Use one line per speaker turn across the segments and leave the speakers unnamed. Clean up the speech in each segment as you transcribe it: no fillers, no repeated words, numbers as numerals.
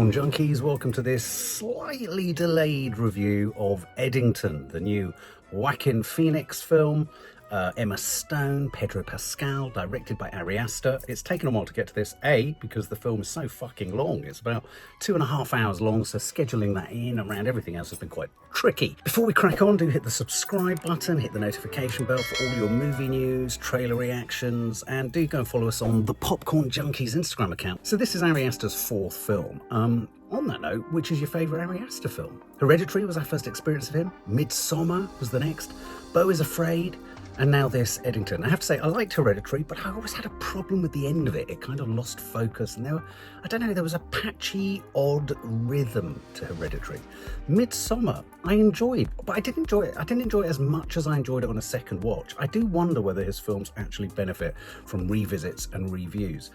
Popcorn Junkies, welcome to this slightly delayed review of Eddington, the new Joaquin Phoenix film. Emma Stone, Pedro Pascal, directed by Ari Aster. It's taken a while to get to this, A, because the film is so fucking long. It's about 2.5 hours long, so scheduling that in around everything else has been quite tricky. Before we crack on, do hit the subscribe button, hit the notification bell for all your movie news, trailer reactions, and do go and follow us on the Popcorn Junkies Instagram account. So this is Ari Aster's fourth film. On that note, which is your favourite Ari Aster film? Hereditary was our first experience of him. Midsommar was the next. Beau is Afraid. And now this, Eddington. I have to say, I liked Hereditary, but I always had a problem with the end of it. It kind of lost focus, and there was a patchy, odd rhythm to Hereditary. Midsommar, I enjoyed, but I didn't enjoy it as much as I enjoyed it on a second watch. I do wonder whether his films actually benefit from revisits and reviews.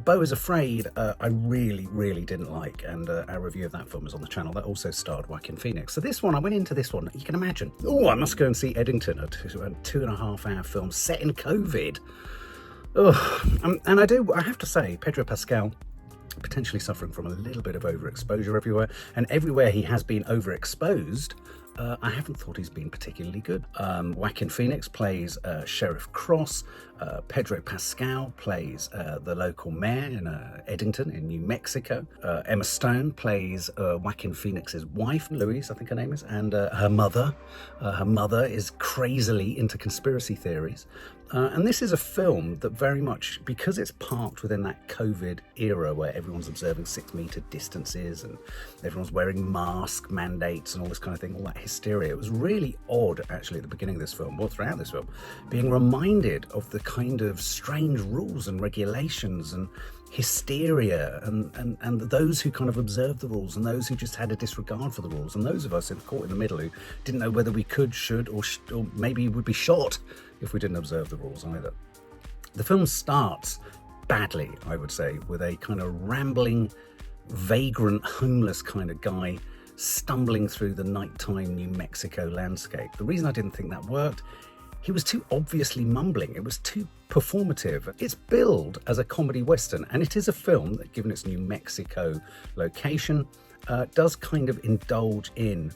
Beau is Afraid, I really, really didn't like, and our review of that film is on the channel. That also starred Joaquin Phoenix. So this one, I went into this one, you can imagine, I must go and see Eddington, a 2.5-hour film set in COVID. And I have to say, Pedro Pascal, potentially suffering from a little bit of overexposure everywhere, and everywhere he has been overexposed, I haven't thought he's been particularly good. Joaquin Phoenix plays Sheriff Cross. Pedro Pascal plays the local mayor in Eddington in New Mexico. Emma Stone plays Joaquin Phoenix's wife, Louise, I think her name is, and her mother. Her mother is crazily into conspiracy theories. And this is a film that very much, because it's parked within that COVID era where everyone's observing 6-meter distances and everyone's wearing mask mandates and all this kind of thing, all that hysteria. It was really odd, actually, at the beginning of this film, or throughout this film, being reminded of the kind of strange rules and regulations and hysteria and those who kind of observed the rules and those who just had a disregard for the rules, and those of us caught in the middle who didn't know whether we could, should, or maybe would be shot if we didn't observe the rules either. The film starts badly, I would say, with a kind of rambling, vagrant, homeless kind of guy stumbling through the nighttime New Mexico landscape. The reason I didn't think that worked, he was too obviously mumbling. It was too performative. It's billed as a comedy western, and it is a film that, given its New Mexico location, does kind of indulge in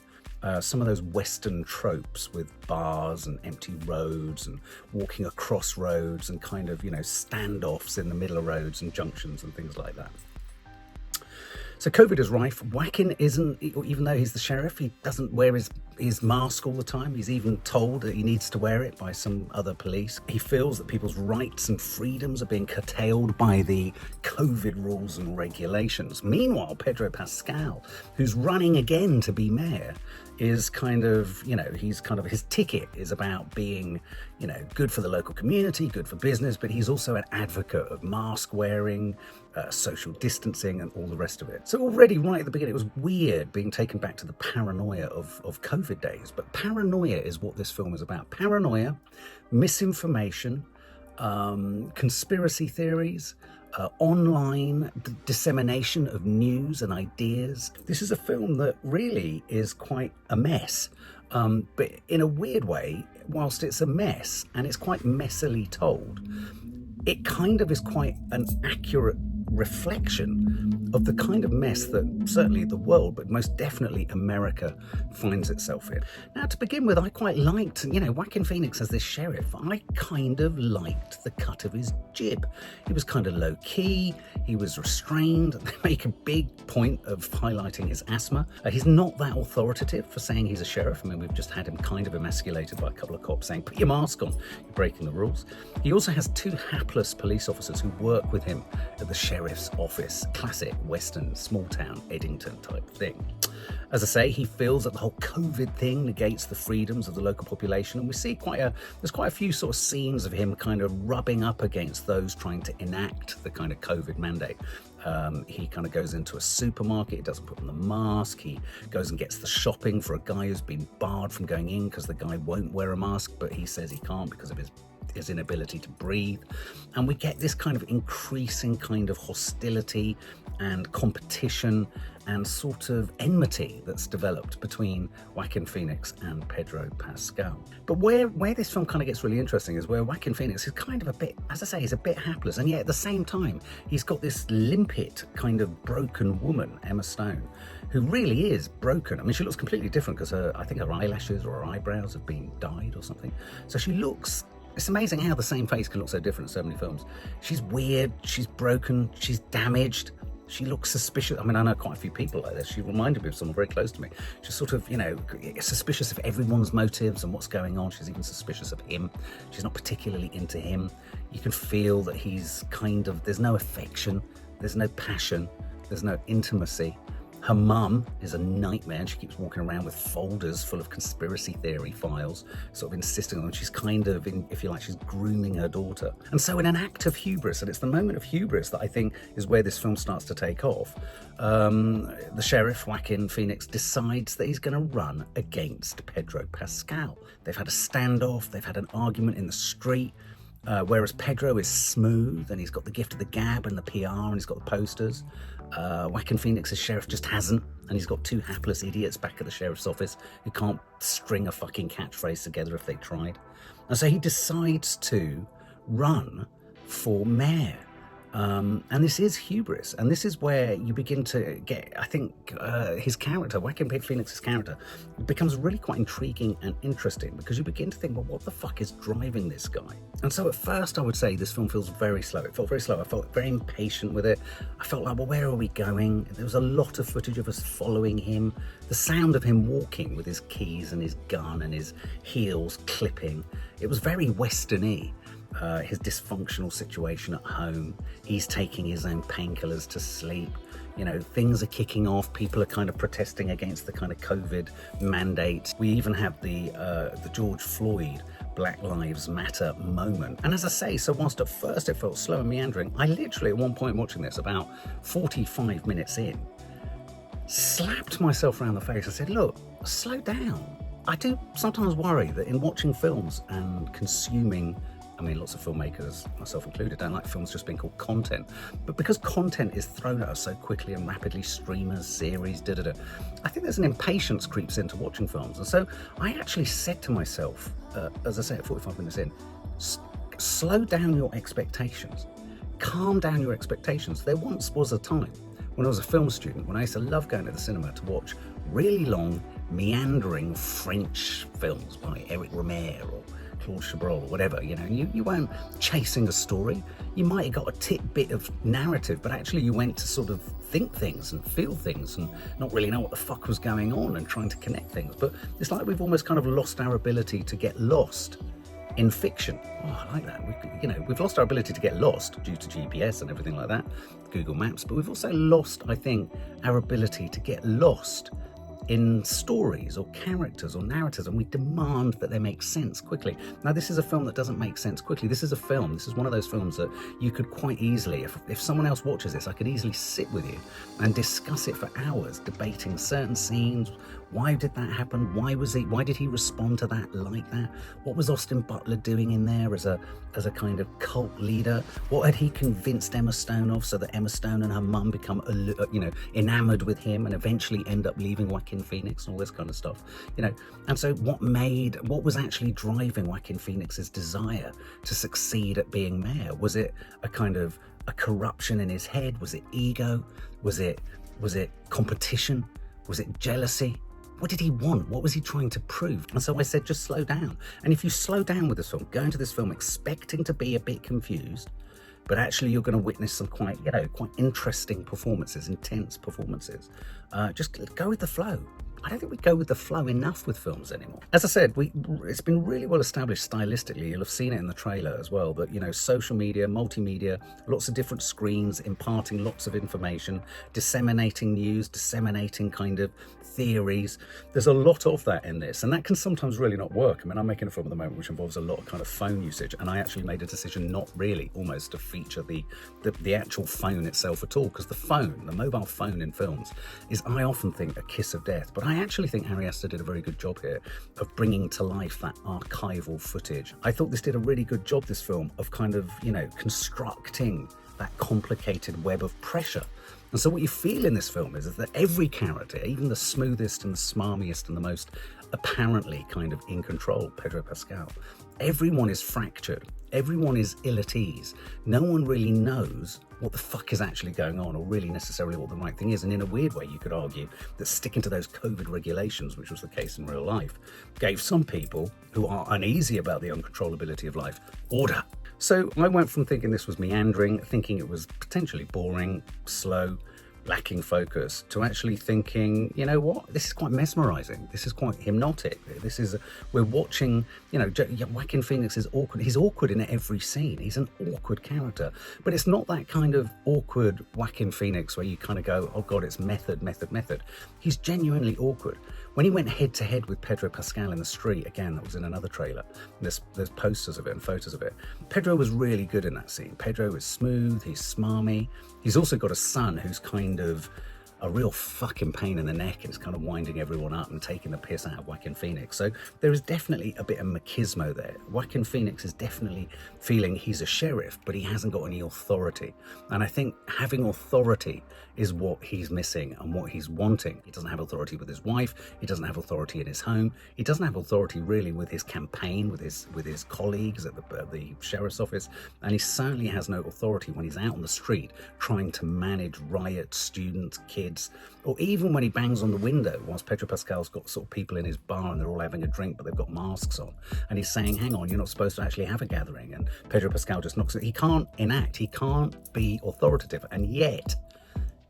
some of those western tropes with bars and empty roads and walking across roads and kind of, standoffs in the middle of roads and junctions and things like that. So COVID is rife. Joaquin isn't, even though he's the sheriff, he doesn't wear his mask all the time. He's even told that he needs to wear it by some other police. He feels that people's rights and freedoms are being curtailed by the COVID rules and regulations. Meanwhile, Pedro Pascal, who's running again to be mayor, is kind of, his ticket is about being, good for the local community, good for business, but he's also an advocate of mask wearing, social distancing, and all the rest of it. So already right at the beginning, it was weird being taken back to the paranoia of COVID days, but paranoia is what this film is about. Paranoia, misinformation, conspiracy theories, online dissemination of news and ideas. This is a film that really is quite a mess, but in a weird way, whilst it's a mess and it's quite messily told, it kind of is quite an accurate reflection of the kind of mess that certainly the world, but most definitely America, finds itself in. Now, to begin with, I quite liked, Joaquin Phoenix as this sheriff. I kind of liked the cut of his jib. He was kind of low-key, he was restrained. They make a big point of highlighting his asthma. He's not that authoritative for saying he's a sheriff. I mean, we've just had him kind of emasculated by a couple of cops saying, put your mask on, you're breaking the rules. He also has 2 hapless police officers who work with him at the sheriff's office. Classic Western, small-town Eddington type thing. As I say, he feels that the whole COVID thing negates the freedoms of the local population, and we see there's quite a few sort of scenes of him kind of rubbing up against those trying to enact the kind of COVID mandate. He kind of goes into a supermarket, he doesn't put on the mask, he goes and gets the shopping for a guy who's been barred from going in because the guy won't wear a mask, but he says he can't because of his his inability to breathe. And we get this kind of increasing kind of hostility and competition and sort of enmity that's developed between Joaquin Phoenix and Pedro Pascal. But where this film kind of gets really interesting is where Joaquin Phoenix is kind of a bit, as I say, he's a bit hapless, and yet at the same time, he's got this limpet kind of broken woman, Emma Stone, who really is broken. I mean, she looks completely different because I think her eyelashes or her eyebrows have been dyed or something. So she looks, it's amazing how the same face can look so different in so many films. She's weird, she's broken, she's damaged. She looks suspicious. I mean, I know quite a few people like this. She reminded me of someone very close to me. She's sort of, you know, suspicious of everyone's motives and what's going on. She's even suspicious of him. She's not particularly into him. You can feel that he's kind of, there's no affection, there's no passion, there's no intimacy. Her mum is a nightmare. She keeps walking around with folders full of conspiracy theory files, sort of insisting on, she's kind of, if you like, she's grooming her daughter. And so in an act of hubris, and it's the moment of hubris that I think is where this film starts to take off, the sheriff, Joaquin Phoenix, decides that he's going to run against Pedro Pascal. They've had a standoff, they've had an argument in the street, whereas Pedro is smooth and he's got the gift of the gab and the PR and he's got the posters. Joaquin Phoenix's sheriff just hasn't, and he's got two hapless idiots back at the sheriff's office who can't string a fucking catchphrase together if they tried. And so he decides to run for mayor. And this is hubris, and this is where you begin to get, I think, his character, Joaquin Phoenix's character, becomes really quite intriguing and interesting, because you begin to think, well, what the fuck is driving this guy? And so at first I would say this film feels very slow. It felt very slow. I felt very impatient with it. I felt like, well, where are we going? There was a lot of footage of us following him. The sound of him walking with his keys and his gun and his heels clipping, it was very Western-y. His dysfunctional situation at home, he's taking his own painkillers to sleep, you know, things are kicking off, people are kind of protesting against the kind of COVID mandate. We even have the George Floyd Black Lives Matter moment. And as I say, so whilst at first it felt slow and meandering, I literally at one point watching this, about 45 minutes in, slapped myself around the face. I said, look, slow down. I do sometimes worry that in watching films and consuming, I mean, lots of filmmakers, myself included, don't like films just being called content. But because content is thrown at us so quickly and rapidly, streamers, series, I think there's an impatience creeps into watching films. And so I actually said to myself, as I say, at 45 minutes in, slow down your expectations. Calm down your expectations. There once was a time when I was a film student, when I used to love going to the cinema to watch really long, meandering French films by Eric Romer or Claude Chabrol or whatever, you know, you weren't chasing a story. You might have got a tidbit of narrative, but actually you went to sort of think things and feel things and not really know what the fuck was going on and trying to connect things. But it's like we've almost kind of lost our ability to get lost in fiction. Oh, I like that. We've lost our ability to get lost due to GPS and everything like that, Google Maps, but we've also lost, I think, our ability to get lost in stories or characters or narratives, and we demand that they make sense quickly. Now, this is a film that doesn't make sense quickly. This is one of those films that you could quite easily, if someone else watches this, I could easily sit with you and discuss it for hours, debating certain scenes. Why did that happen? Why did he respond to that like that? What was Austin Butler doing in there as a kind of cult leader? What had he convinced Emma Stone of, so that Emma Stone and her mum become, enamored with him and eventually end up leaving Joaquin Phoenix and all this kind of stuff, And so what was actually driving Joaquin Phoenix's desire to succeed at being mayor? Was it a kind of a corruption in his head? Was it ego? Was it competition? Was it jealousy? What did he want? What was he trying to prove? And so I said, just slow down. And if you slow down with this film, go into this film expecting to be a bit confused, but actually you're going to witness some quite interesting performances, intense performances. Just go with the flow. I don't think we go with the flow enough with films anymore. As I said, it's been really well established stylistically. You'll have seen it in the trailer as well, that, social media, multimedia, lots of different screens, imparting lots of information, disseminating news, disseminating kind of theories. There's a lot of that in this, and that can sometimes really not work. I mean, I'm making a film at the moment which involves a lot of kind of phone usage, and I actually made a decision not really almost to feature the actual phone itself at all, because the mobile phone in films is, I often think, a kiss of death. But I I actually think Ari Aster did a very good job here of bringing to life that archival footage. I thought this did a really good job, this film, of kind of, constructing that complicated web of pressure. And so what you feel in this film is that every character, even the smoothest and the smarmiest and the most apparently kind of in control, Pedro Pascal, everyone is fractured. Everyone is ill at ease. No one really knows what the fuck is actually going on or really necessarily what the right thing is. And in a weird way, you could argue that sticking to those COVID regulations, which was the case in real life, gave some people who are uneasy about the uncontrollability of life order. So I went from thinking this was meandering, thinking it was potentially boring, slow, lacking focus, to actually thinking, you know what, this is quite mesmerizing. This is quite hypnotic. We're watching, Joaquin Phoenix is awkward. He's awkward in every scene. He's an awkward character, but it's not that kind of awkward Joaquin Phoenix where you kind of go, oh God, it's method. He's genuinely awkward. When he went head to head with Pedro Pascal in the street, again, that was in another trailer, there's posters of it and photos of it. Pedro was really good in that scene. Pedro is smooth, he's smarmy. He's also got a son who's kind of a real fucking pain in the neck and is kind of winding everyone up and taking the piss out of Joaquin Phoenix. So there is definitely a bit of machismo there. Joaquin Phoenix is definitely feeling he's a sheriff, but he hasn't got any authority. And I think having authority is what he's missing and what he's wanting. He doesn't have authority with his wife. He doesn't have authority in his home. He doesn't have authority really with his campaign, with his colleagues at the sheriff's office. And he certainly has no authority when he's out on the street trying to manage riots, students, kids, or even when he bangs on the window whilst Pedro Pascal's got sort of people in his bar and they're all having a drink, but they've got masks on. And he's saying, hang on, you're not supposed to actually have a gathering. And Pedro Pascal just knocks it. He can't enact. He can't be authoritative. And yet,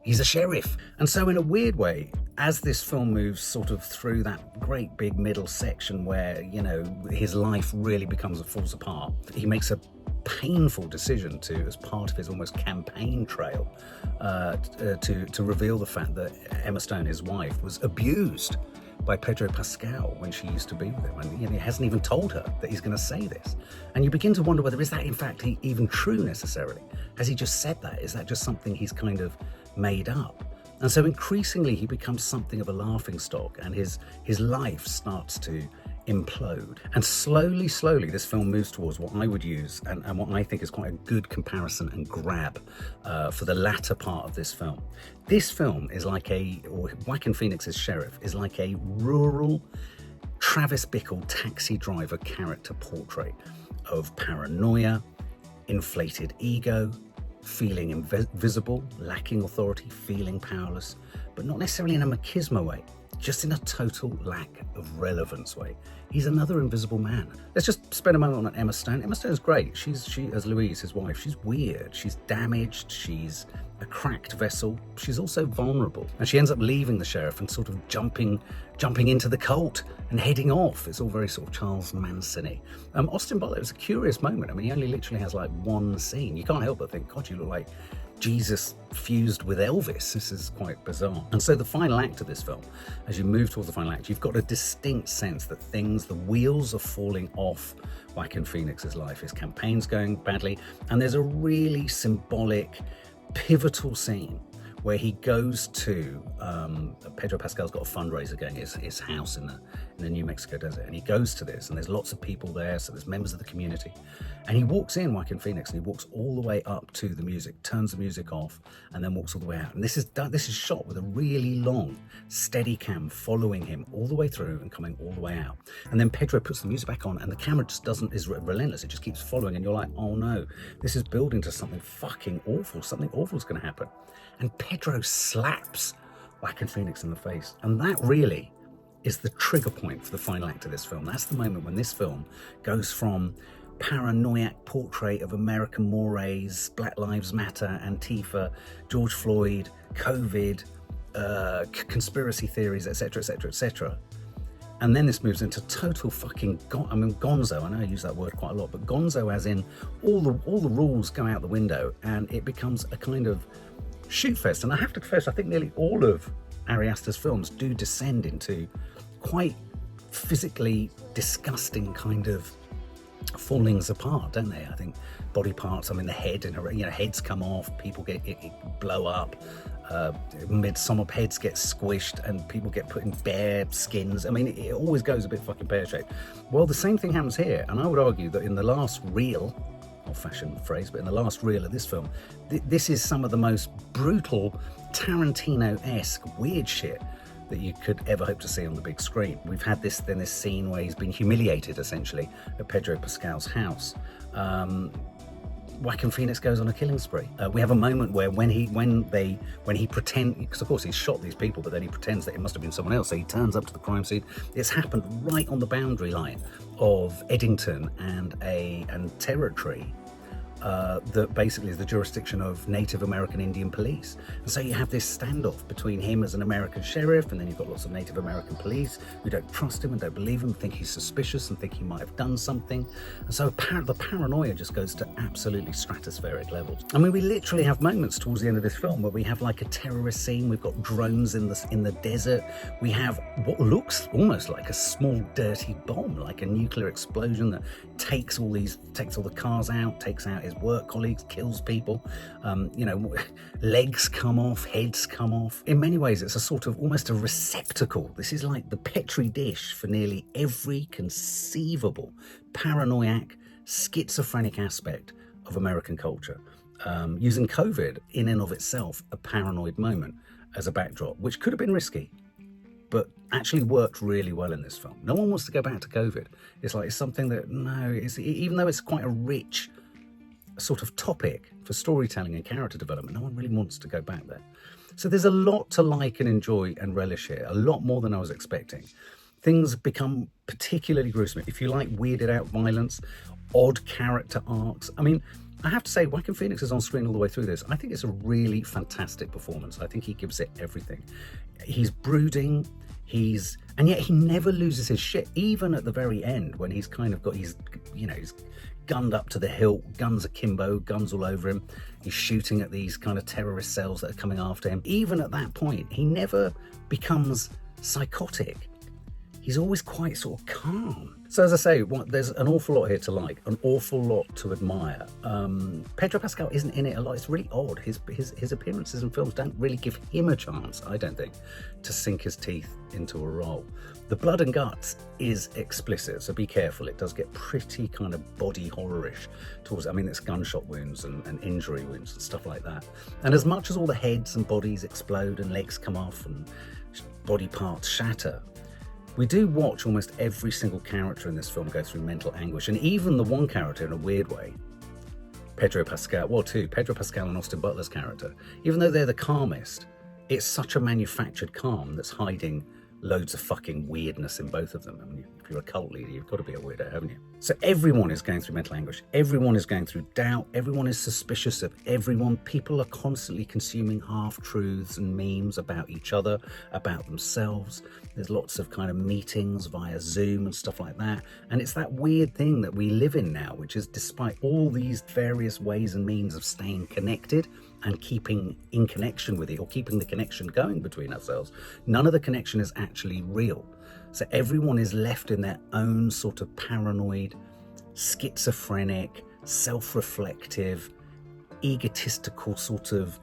he's a sheriff. And so in a weird way, as this film moves sort of through that great big middle section where, his life really falls apart, he makes a painful decision to, as part of his almost campaign trail, to reveal the fact that Emma Stone, his wife, was abused by Pedro Pascal when she used to be with him, and he hasn't even told her that he's going to say this. And you begin to wonder whether is that in fact even true necessarily? Has he just said that? Is that just something he's kind of made up? And so increasingly he becomes something of a laughingstock, and his life starts to implode. And slowly, this film moves towards what I would use and what I think is quite a good comparison and grab for the latter part of this film. This film is like Joaquin Phoenix's sheriff is like a rural Travis Bickle taxi driver character portrait of paranoia, inflated ego, feeling invisible, lacking authority, feeling powerless, but not necessarily in a machismo way, just in a total lack of relevance way. He's another invisible man. Let's just spend a moment on Emma Stone. Emma Stone's great. She as Louise, his wife, she's weird, she's damaged, she's a cracked vessel. She's also vulnerable. And she ends up leaving the sheriff and sort of jumping into the cult and heading off. It's all very sort of Charles Manson-y. Austin Butler, it's a curious moment. I mean, he only literally has like one scene. You can't help but think, God, you look like Jesus fused with Elvis. This is quite bizarre. And so the final act of this film, as you move towards the final act, you've got a distinct sense that the wheels are falling off Joaquin Phoenix's life. His campaign's going badly, and there's a really symbolic, pivotal scene where he goes to Pedro Pascal's got a fundraiser going at his house in the New Mexico desert, and he goes to this, and there's lots of people there, so there's members of the community, and he walks in, Joaquin Phoenix, and he walks all the way up to the music, turns the music off, and then walks all the way out. And this is shot with a really long steady cam following him all the way through and coming all the way out. And then Pedro puts the music back on, and the camera just is relentless. It just keeps following, and you're like, oh no, this is building to something fucking awful. Something awful is going to happen. And Pedro slaps Joaquin Phoenix in the face. And that really is the trigger point for the final act of this film. That's the moment when this film goes from paranoiac portrait of American mores, Black Lives Matter, Antifa, George Floyd, COVID, conspiracy theories, etc., etc., etc. And then this moves into total fucking gonzo. I know I use that word quite a lot, but gonzo as in all the rules go out the window, and it becomes a kind of shoot fest. And I have to confess, I think nearly all of Ari Aster's films do descend into quite physically disgusting kind of fallings apart, don't they? I think body parts, the head, and heads come off, people blow up, Some heads get squished and people get put in bare skins. I mean, it always goes a bit fucking pear-shaped. Well, the same thing happens here, and I would argue that in the last reel, old-fashioned phrase, but in the last reel of this film, this is some of the most brutal, Tarantino-esque weird shit that you could ever hope to see on the big screen. We've had this scene where he's been humiliated, essentially, at Pedro Pascal's house. Joaquin Phoenix goes on a killing spree. We have a moment where when he pretends, because of course he's shot these people, but then he pretends that it must have been someone else. So he turns up to the crime scene. It's happened right on the boundary line of Eddington and territory that basically is the jurisdiction of Native American Indian police. And so you have this standoff between him as an American sheriff, and then you've got lots of Native American police who don't trust him and don't believe him, think he's suspicious and think he might have done something. And so the paranoia just goes to absolutely stratospheric levels. I mean, we literally have moments towards the end of this film where we have like a terrorist scene. We've got drones in the desert. We have what looks almost like a small dirty bomb, like a nuclear explosion that takes all the cars out, takes out his work colleagues, kills people. Legs come off, heads come off. In many ways, it's a sort of almost a receptacle. This is like the petri dish for nearly every conceivable paranoiac, schizophrenic aspect of American culture. Using COVID in and of itself, a paranoid moment, as a backdrop, which could have been risky, but actually worked really well in this film. No one wants to go back to COVID. It's like something that, even though it's quite a rich sort of topic for storytelling and character development, no one really wants to go back there. So there's a lot to like and enjoy and relish here, a lot more than I was expecting. Things become particularly gruesome. If you like weirded out violence, odd character arcs, I mean, I have to say, Joaquin Phoenix is on screen all the way through this. I think it's a really fantastic performance. I think he gives it everything. He's brooding, and yet he never loses his shit, even at the very end when he's kind of got he's gunned up to the hilt, guns akimbo, guns all over him. He's shooting at these kind of terrorist cells that are coming after him. Even at that point, he never becomes psychotic. He's always quite sort of calm. So as I say, there's an awful lot here to like, an awful lot to admire. Pedro Pascal isn't in it a lot. It's really odd. His appearances in films don't really give him a chance, I don't think, to sink his teeth into a role. The blood and guts is explicit, so be careful. It does get pretty kind of body horror-ish towards, it's gunshot wounds and injury wounds and stuff like that. And as much as all the heads and bodies explode and legs come off and body parts shatter, we do watch almost every single character in this film go through mental anguish, and even the one character in a weird way, Pedro Pascal and Austin Butler's character, even though they're the calmest, it's such a manufactured calm that's hiding loads of fucking weirdness in both of them. If you're a cult leader, you've got to be a weirdo, haven't you? So everyone is going through mental anguish. Everyone is going through doubt. Everyone is suspicious of everyone. People are constantly consuming half-truths and memes about each other, about themselves. There's lots of kind of meetings via Zoom and stuff like that. And it's that weird thing that we live in now, which is despite all these various ways and means of staying connected and keeping in connection with it, or keeping the connection going between ourselves, none of the connection is actually real. So everyone is left in their own sort of paranoid, schizophrenic, self-reflective, egotistical sort of,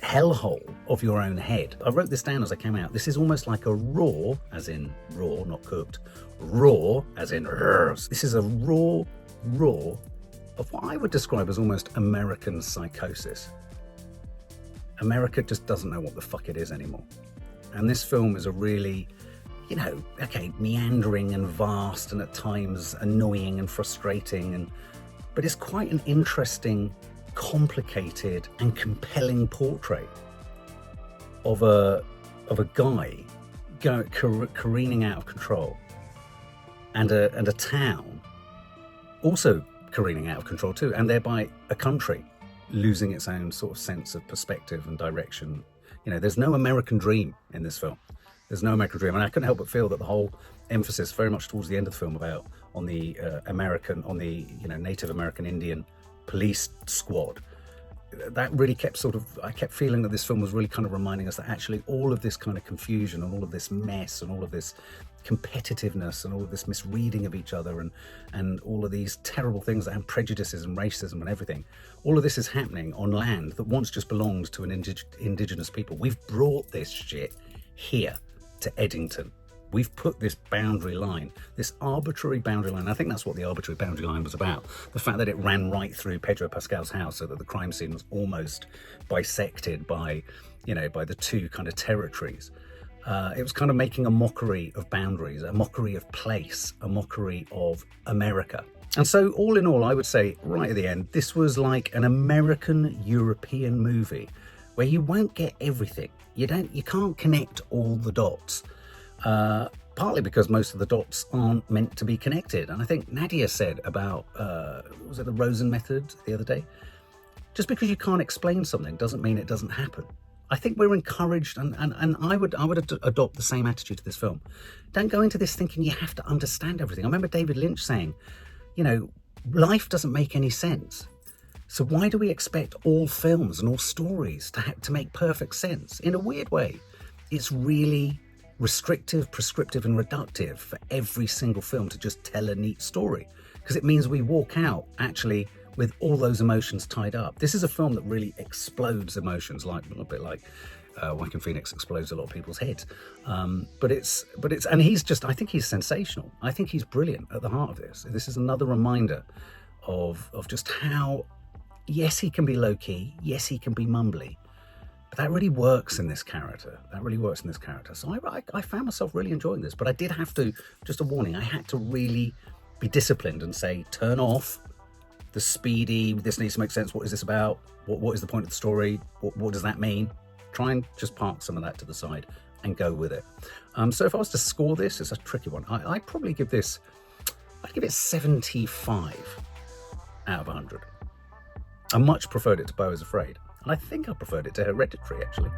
hellhole of your own head. I wrote this down as I came out. This is almost like a raw, as in raw, not cooked, raw, as in rrrs. This is a raw of what I would describe as almost American psychosis. America just doesn't know what the fuck it is anymore. And this film is a really, meandering and vast and at times annoying and frustrating, but it's quite an interesting, complicated and compelling portrait of a guy careening out of control, and a town also careening out of control too, and thereby a country losing its own sort of sense of perspective and direction. There's no American dream in this film. There's no American dream, and I couldn't help but feel that the whole emphasis, very much towards the end of the film, on the Native American Indian police squad, that really kept I kept feeling that this film was really kind of reminding us that actually all of this kind of confusion and all of this mess and all of this competitiveness and all of this misreading of each other and all of these terrible things and prejudices and racism and everything, all of this is happening on land that once just belonged to an indigenous people. We've brought this shit here to Eddington. We've put this boundary line, this arbitrary boundary line. I think that's what the arbitrary boundary line was about. The fact that it ran right through Pedro Pascal's house so that the crime scene was almost bisected by, by the two kind of territories. It was kind of making a mockery of boundaries, a mockery of place, a mockery of America. And so all in all, I would say right at the end, this was like an American-European movie where you won't get everything. You can't connect all the dots. Partly because most of the dots aren't meant to be connected. And I think Nadia said about, was it the Rosen method the other day? Just because you can't explain something doesn't mean it doesn't happen. I think we're encouraged, and I would adopt the same attitude to this film. Don't go into this thinking you have to understand everything. I remember David Lynch saying, life doesn't make any sense. So why do we expect all films and all stories to make perfect sense? In a weird way, it's really restrictive, prescriptive and reductive for every single film to just tell a neat story, because it means we walk out actually with all those emotions tied up. This is a film that really explodes emotions, like a little bit like Joaquin Phoenix explodes a lot of people's heads. But it's and I think he's sensational. I think he's brilliant at the heart of this. This is another reminder of just how, yes, he can be low key, yes, he can be mumbly, but that really works in this character. So I found myself really enjoying this, but I did have to, just a warning, I had to really be disciplined and say, turn off the speedy, this needs to make sense, what is this about, what is the point of the story, what does that mean? Try and just park some of that to the side and go with it. So if I was to score this, it's a tricky one. I'd probably give it 75 out of 100. I much preferred it to Beau is Afraid, and I think I preferred it to Hereditary, actually.